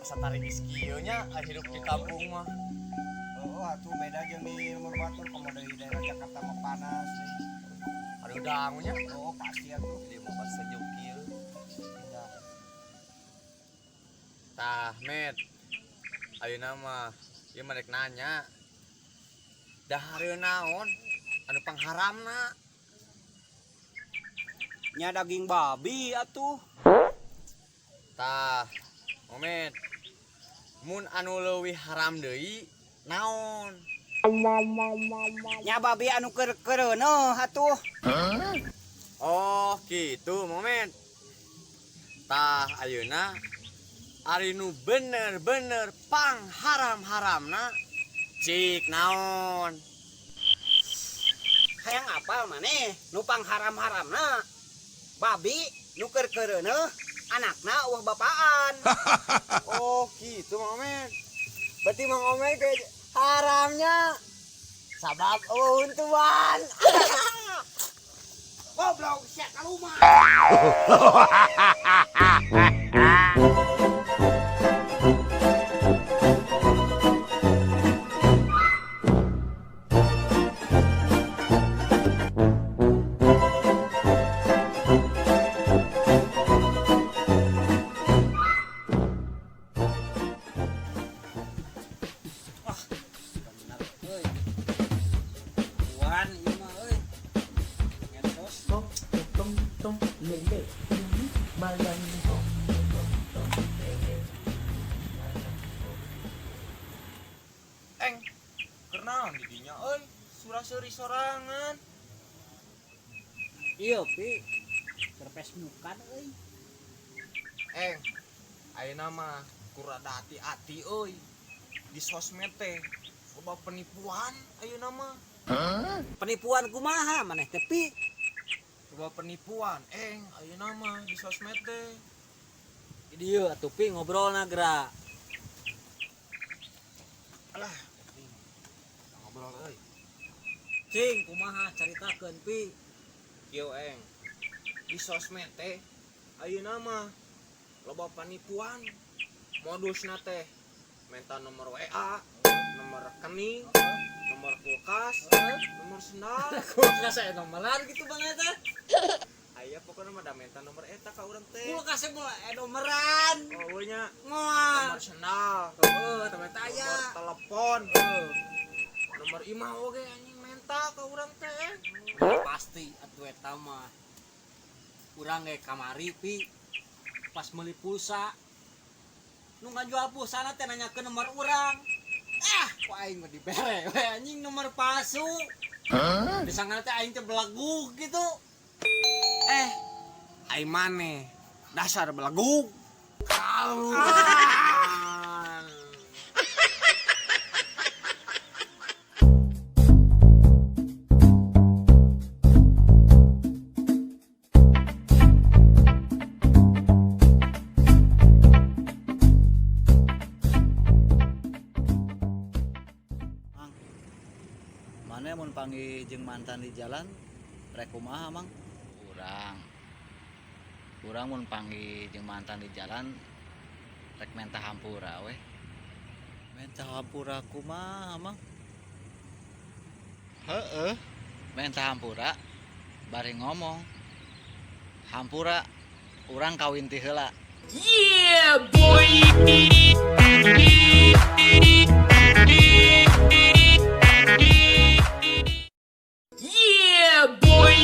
satarik skieunya hidup di kampung mah. Oh, atuh beda jeung di Lumur Batur komo deui daerah Jakarta mah panas deui. Aduh dangunya. Oh, pasti atuh. Jadi mau pas sejuk kieu. Tah, Met. Ayeuna mah ieu mah rek nanya. Dahareun naon anu pangharamna? Nya daging babi atuh. Tah, Met. Mun anu leuwih haram deui naon? Nya babi anu keur-keureuneuh atuh. Oh, gitu, Momen. Tah, ayeuna ari nu bener-bener pangharam-haramna cik naon? Hayang apal maneh nu pangharam-haramna. Babi nu keur-keureuneuh anakna eueuh bapaan. Oh, gitu, Momen. Berarti Mang Omen ke haramnya sabab untuan. Goblok sia kaluma. Kenaon di dinya euy? Surah seuri sorangan. Iya, Pi. Terpes muka euy. Ayeuna mah kurada hati-hati euy. Di sosmed teh loba penipuan ayeuna mah. Penipuan kumaha maneh teh, Pi? Loba penipuan, ayeuna mah di sosmed teh. Dieu atuh Pi ngobrolna geura. Alah, ngobrol euy. Cing, kumaha caritakeun Pi? Kieu di sosmed teh ayeuna mah loba penipuan. Modusna teh minta nomor WA, nomor rekening, nomor kulkas, nomor sendal. Kulkas aya nomoran gitu Bang eta. Aya pokokna mah da minta nomor eta ka urang teh. Kulkas mulai aya nomoran. Oh nya Moal. nomor sendal, Heeh, eta aya. nomor telepon, nomor imah oge anjing minta ka urang teh. Pasti atuh eta mah. Urang ge kamari Pi. Pas meuli pulsa. Nu ngajual pulsana teh nanyakeun nomor urang. Ku aing mah dibere we anjing nomor palsu. Disangana teh aing teh belagu gitu. Ai maneh dasar belagu. Mana mun panggil jeung mantan di jalan rek kumaha Mang? Kurang mun panggil jeung mantan di jalan rek menta hampura we. Menta hampura kumaha Mang? Heeh. Menta hampura bari ngomong. Hampura urang kawin ti heula. Yeah, boy. Yeah, boy.